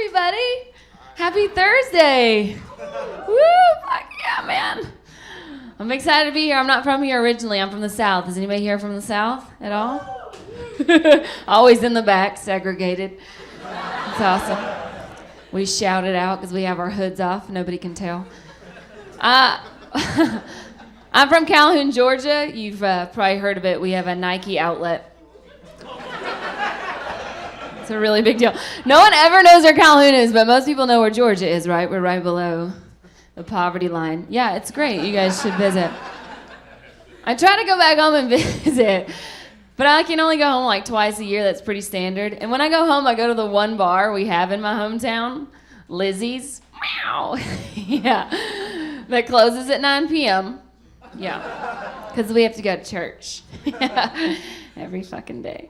everybody. Happy Thursday. Woo, fuck yeah, man. I'm excited to be here. I'm not from here originally. I'm from the South. Is anybody here from the South at all? Always in the back, segregated. It's awesome. We shout it out because we have our hoods off. Nobody can tell. I'm from Calhoun, Georgia. You've probably heard of it. We have a Nike outlet. It's a really big deal. No one ever knows where Calhoun is, but most people know where Georgia is, right? We're right below the poverty line. Yeah, it's great. You guys should visit. I try to go back home and visit, but I can only go home like twice a year. That's pretty standard. And when I go home, I go to the one bar we have in my hometown, Lizzie's. Meow. Yeah. That closes at 9 p.m. Yeah. Because we have to go to church. Every fucking day.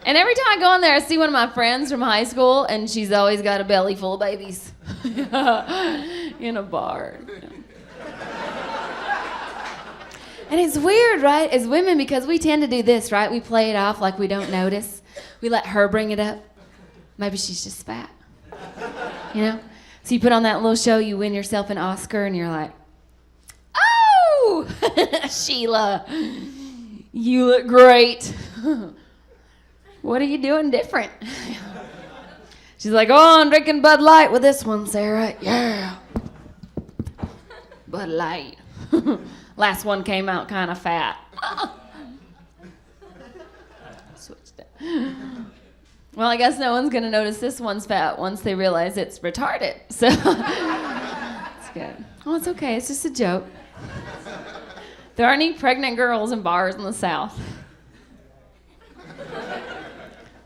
And every time I go in there, I see one of my friends from high school, and she's always got a belly full of babies. In a bar. And it's weird, right? As women, because we tend to do this, right? We play it off like we don't notice. We let her bring it up. Maybe she's just fat. You know? So you put on that little show, you win yourself an Oscar, and you're like, oh, Sheila, you look great. What are you doing different? She's like, oh, I'm drinking Bud Light with this one, Sarah. Yeah. Bud Light. Last one came out kind of fat. Switched it. Well, I guess no one's going to notice this one's fat once they realize it's retarded. So it's good. Oh, it's okay. It's just a joke. There aren't any pregnant girls in bars in the South.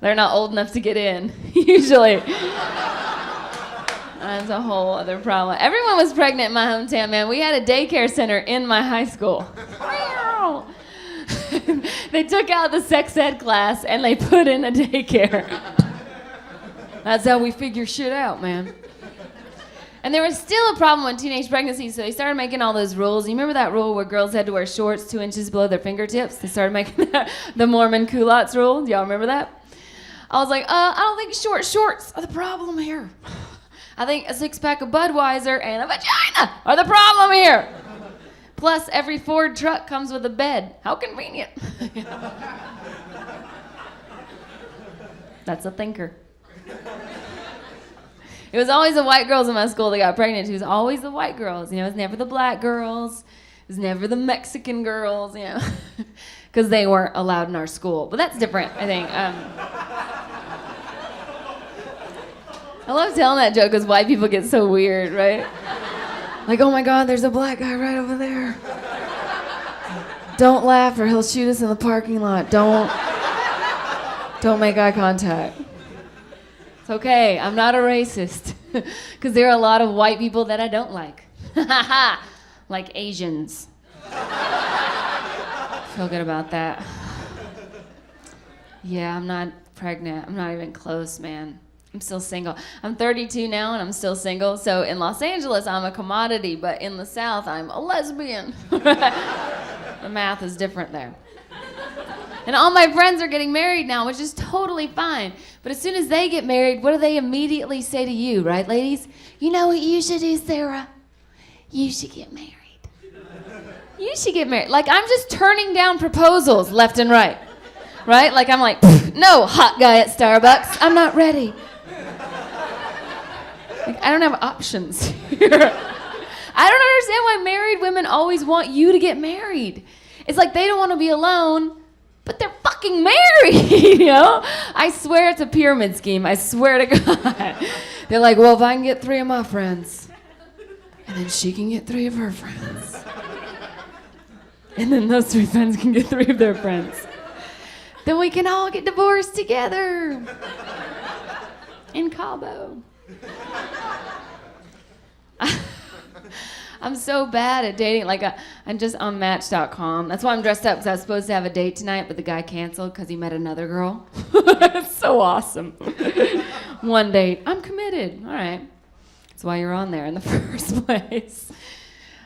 They're not old enough to get in, usually. That's a whole other problem. Everyone was pregnant in my hometown, man. We had a daycare center in my high school. They took out the sex ed class and they put in a daycare. That's how we figure shit out, man. And there was still a problem with teenage pregnancy, so they started making all those rules. You remember that rule where girls had to wear shorts 2 inches below their fingertips? They started making that the Mormon culottes rule. Do y'all remember that? I was like, I don't think short shorts are the problem here. I think a 6-pack of Budweiser and a vagina are the problem here. Plus, every Ford truck comes with a bed. How convenient. That's a thinker. It was always the white girls in my school that got pregnant. It was always the white girls. You know, it was never the black girls. It was never the Mexican girls, you know, because they weren't allowed in our school. But that's different, I think. I love telling that joke because white people get so weird, right? Like, oh my God, there's a black guy right over there. Don't laugh or he'll shoot us in the parking lot. Don't make eye contact. It's okay, I'm not a racist. Because there are a lot of white people that I don't like. Like Asians. Feel good about that. Yeah, I'm not pregnant. I'm not even close, man. I'm still single. I'm 32 now and I'm still single. So in Los Angeles, I'm a commodity, but in the South, I'm a lesbian. The math is different there. And all my friends are getting married now, which is totally fine. But as soon as they get married, what do they immediately say to you, right, ladies? You know what you should do, Sarah? You should get married. You should get married. Like, I'm just turning down proposals left and right. Right? Like, I'm like, no, hot guy at Starbucks. I'm not ready. Like, I don't have options here. I don't understand why married women always want you to get married. It's like they don't want to be alone, but they're fucking married, you know? I swear it's a pyramid scheme. I swear to God. They're like, well, if I can get 3 of my friends, and then she can get 3 of her friends, and then those 3 friends can get 3 of their friends, then we can all get divorced together in Cabo. I'm so bad at dating. Like, I'm just on Match.com. That's why I'm dressed up, because I was supposed to have a date tonight, but the guy canceled because he met another girl. It's so awesome. One date. I'm committed. All right. That's why you're on there in the first place.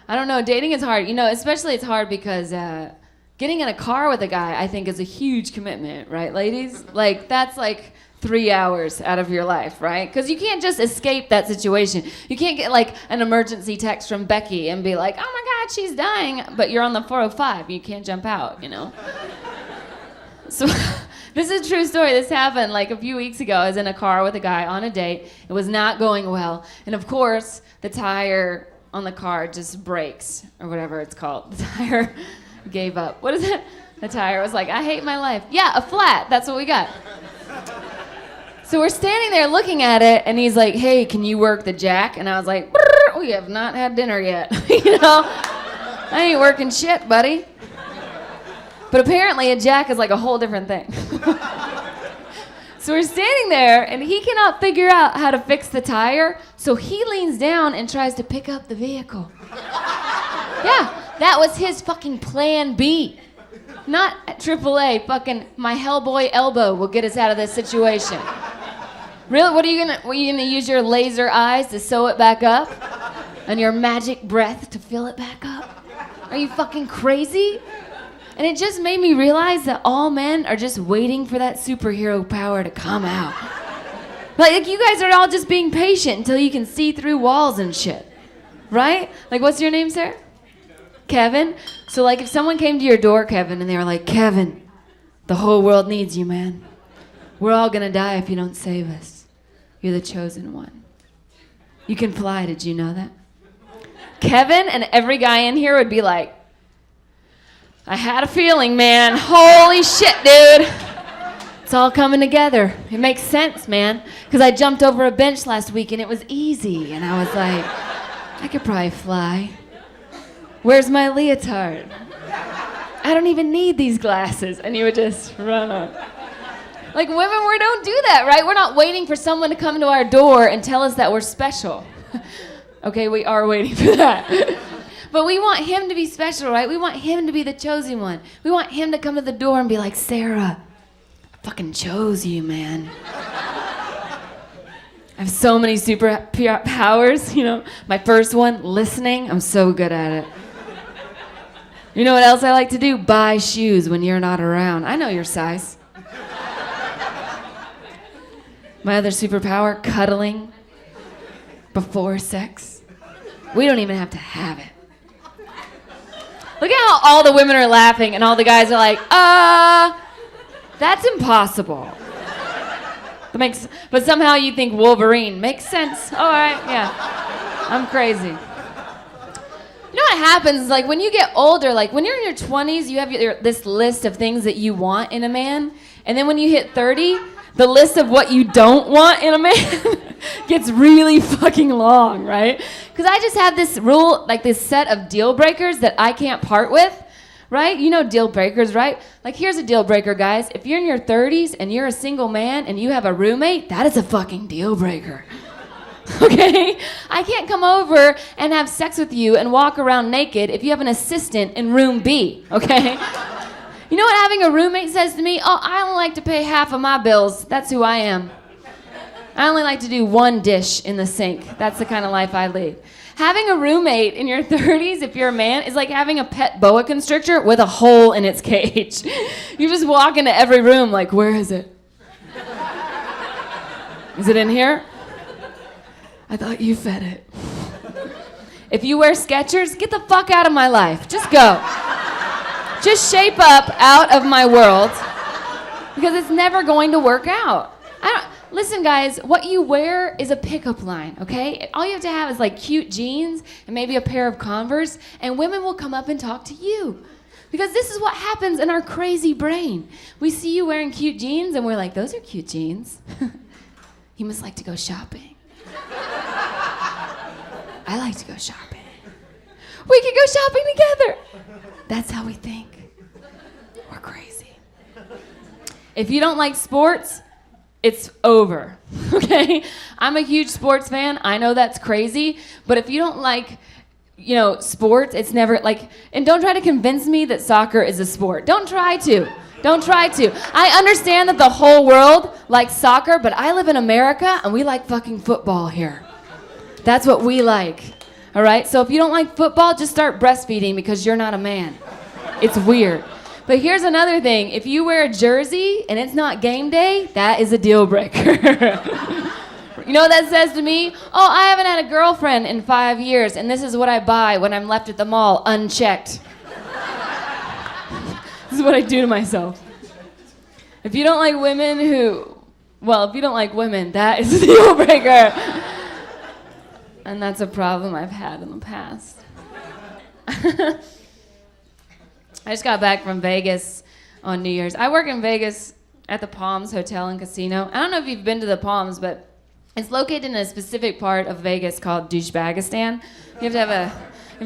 I don't know. Dating is hard. You know, especially it's hard because getting in a car with a guy, I think, is a huge commitment, right, ladies? Like, that's like 3 hours out of your life, right? Because you can't just escape that situation. You can't get like an emergency text from Becky and be like, oh my God, she's dying, but you're on the 405. You can't jump out, you know? So this is a true story. This happened like a few weeks ago. I was in a car with a guy on a date. It was not going well. And of course, the tire on the car just breaks, or whatever it's called. The tire gave up. What is it? The tire was like, I hate my life. Yeah, a flat. That's what we got. So we're standing there looking at it, and he's like, hey, can you work the jack? And I was like, we have not had dinner yet. You know? I ain't working shit, buddy. But apparently a jack is like a whole different thing. So we're standing there, and he cannot figure out how to fix the tire, so he leans down and tries to pick up the vehicle. Yeah, that was his fucking plan B. Not AAA, fucking my Hellboy elbow will get us out of this situation. Really, what are you gonna use your laser eyes to sew it back up? And your magic breath to fill it back up? Are you fucking crazy? And it just made me realize that all men are just waiting for that superhero power to come out. Like you guys are all just being patient until you can see through walls and shit. Right? Like, what's your name, sir? Kevin? So, like, if someone came to your door, Kevin, and they were like, Kevin, the whole world needs you, man. We're all gonna die if you don't save us. You're the chosen one. You can fly, did you know that? Kevin and every guy in here would be like, I had a feeling, man. Holy shit, dude. It's all coming together. It makes sense, man. Because I jumped over a bench last week and it was easy. And I was like, I could probably fly. Where's my leotard? I don't even need these glasses. And you would just run on. Like women, we don't do that, right? We're not waiting for someone to come to our door and tell us that we're special. Okay, we are waiting for that. But we want him to be special, right? We want him to be the chosen one. We want him to come to the door and be like, Sarah, I fucking chose you, man. I have so many super powers, you know. My first one, listening. I'm so good at it. You know what else I like to do? Buy shoes when you're not around. I know your size. My other superpower, cuddling before sex. We don't even have to have it. Look at how all the women are laughing and all the guys are like, that's impossible. But somehow you think Wolverine makes sense. All right, yeah, I'm crazy. You know what happens is like when you get older, like when you're in your 20s, you have this list of things that you want in a man. And then when you hit 30, the list of what you don't want in a man gets really fucking long, right? Because I just have this rule, like this set of deal breakers that I can't part with, right? You know deal breakers, right? Like here's a deal breaker, guys. If you're in your 30s and you're a single man and you have a roommate, that is a fucking deal breaker. Okay? I can't come over and have sex with you and walk around naked if you have an assistant in room B, okay? You know what having a roommate says to me? Oh, I only like to pay half of my bills. That's who I am. I only like to do one dish in the sink. That's the kind of life I lead. Having a roommate in your 30s, if you're a man, is like having a pet boa constrictor with a hole in its cage. You just walk into every room like, where is it? Is it in here? I thought you fed it. If you wear Skechers, get the fuck out of my life. Just go. Just shape up out of my world because it's never going to work out. Listen, guys, what you wear is a pickup line, okay? All you have to have is like cute jeans and maybe a pair of Converse, and women will come up and talk to you. Because this is what happens in our crazy brain. We see you wearing cute jeans and we're like, those are cute jeans. You must like to go shopping. I like to go shopping. We can go shopping together. That's how we think. We're crazy. If you don't like sports, it's over, okay? I'm a huge sports fan. I know that's crazy, but if you don't like, sports, it's never like, and don't try to convince me that soccer is a sport. Don't try to. Don't try to. I understand that the whole world likes soccer, but I live in America and we like fucking football here. That's what we like, all right? So if you don't like football, just start breastfeeding because you're not a man. It's weird. But here's another thing. If you wear a jersey and it's not game day, that is a deal breaker. You know what that says to me? Oh, I haven't had a girlfriend in 5 years, and this is what I buy when I'm left at the mall unchecked. This is what I do to myself. If you don't like women that is a deal breaker. And that's a problem I've had in the past. I just got back from Vegas on New Year's. I work in Vegas at the Palms Hotel and Casino. I don't know if you've been to the Palms, but it's located in a specific part of Vegas called Douchebagistan. You have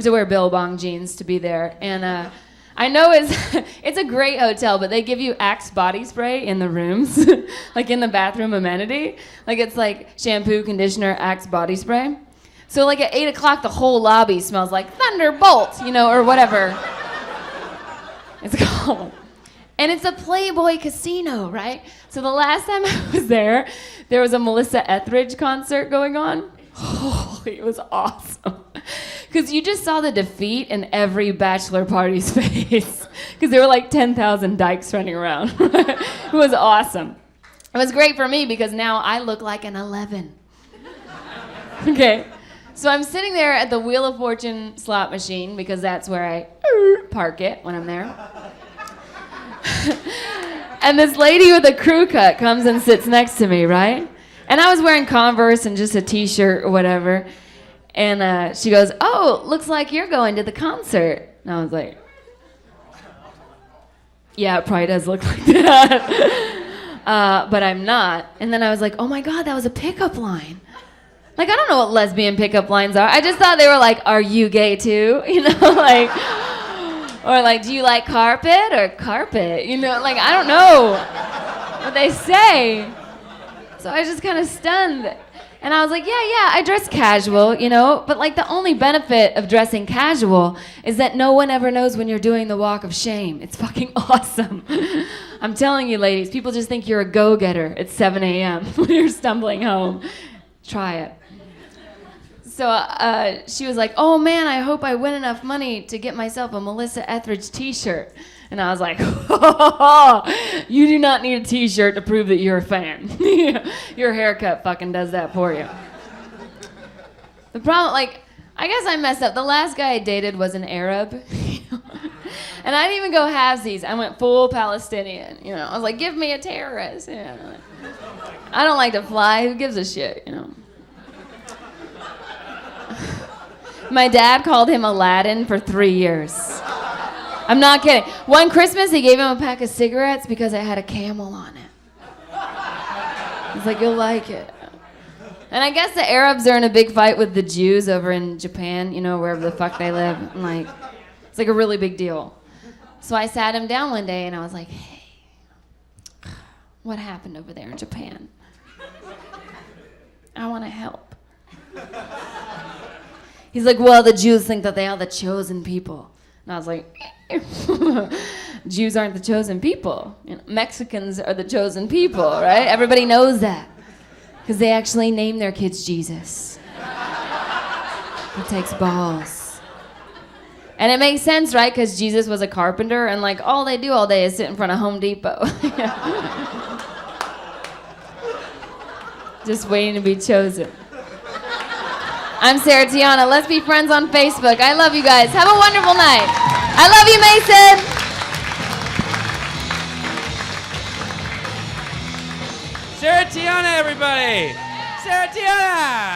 to wear billabong jeans to be there. And I know it's a great hotel, but they give you Axe body spray in the rooms, like in the bathroom amenity. Like it's like shampoo, conditioner, Axe body spray. So like at 8 o'clock, the whole lobby smells like Thunderbolt, or whatever it's called. And it's a Playboy casino, right? So the last time I was there was a Melissa Etheridge concert going on. Oh, it was awesome. Because you just saw the defeat in every bachelor party's face. Because there were like 10,000 dykes running around. It was awesome. It was great for me because now I look like an 11. Okay. So I'm sitting there at the Wheel of Fortune slot machine because that's where I park it when I'm there. And this lady with a crew cut comes and sits next to me, right? And I was wearing Converse and just a t-shirt or whatever. And she goes, "Oh, looks like you're going to the concert." And I was like, yeah, it probably does look like that. But I'm not. And then I was like, oh my God, that was a pickup line. Like, I don't know what lesbian pickup lines are. I just thought they were like, "Are you gay too?" Like, or like, "Do you like carpet or carpet?" Like, I don't know what they say. So I was just kind of stunned. And I was like, yeah, I dress casual, but like the only benefit of dressing casual is that no one ever knows when you're doing the walk of shame. It's fucking awesome. I'm telling you, ladies, people just think you're a go-getter at 7 a.m. when you're stumbling home. Try it. So she was like, "Oh man, I hope I win enough money to get myself a Melissa Etheridge t-shirt." And I was like, you do not need a t-shirt to prove that you're a fan. Your haircut fucking does that for you. The problem, I guess I messed up. The last guy I dated was an Arab. And I didn't even go halvesies. I went full Palestinian. I was like, give me a terrorist. I don't like to fly. Who gives a shit, My dad called him Aladdin for 3 years. I'm not kidding. One Christmas, he gave him a pack of cigarettes because it had a camel on it. He's like, "You'll like it." And I guess the Arabs are in a big fight with the Jews over in Japan, wherever the fuck they live. And it's like a really big deal. So I sat him down one day and I was like, "Hey, what happened over there in Japan? I want to help." He's like, "Well, the Jews think that they are the chosen people." And I was like, Jews aren't the chosen people. Mexicans are the chosen people, right? Everybody knows that. Because they actually name their kids Jesus. It takes balls. And it makes sense, right? Because Jesus was a carpenter, and all they do all day is sit in front of Home Depot. Just waiting to be chosen. I'm SarahTiana. Let's be friends on Facebook. I love you guys. Have a wonderful night. I love you, Mason. SarahTiana, everybody. SarahTiana.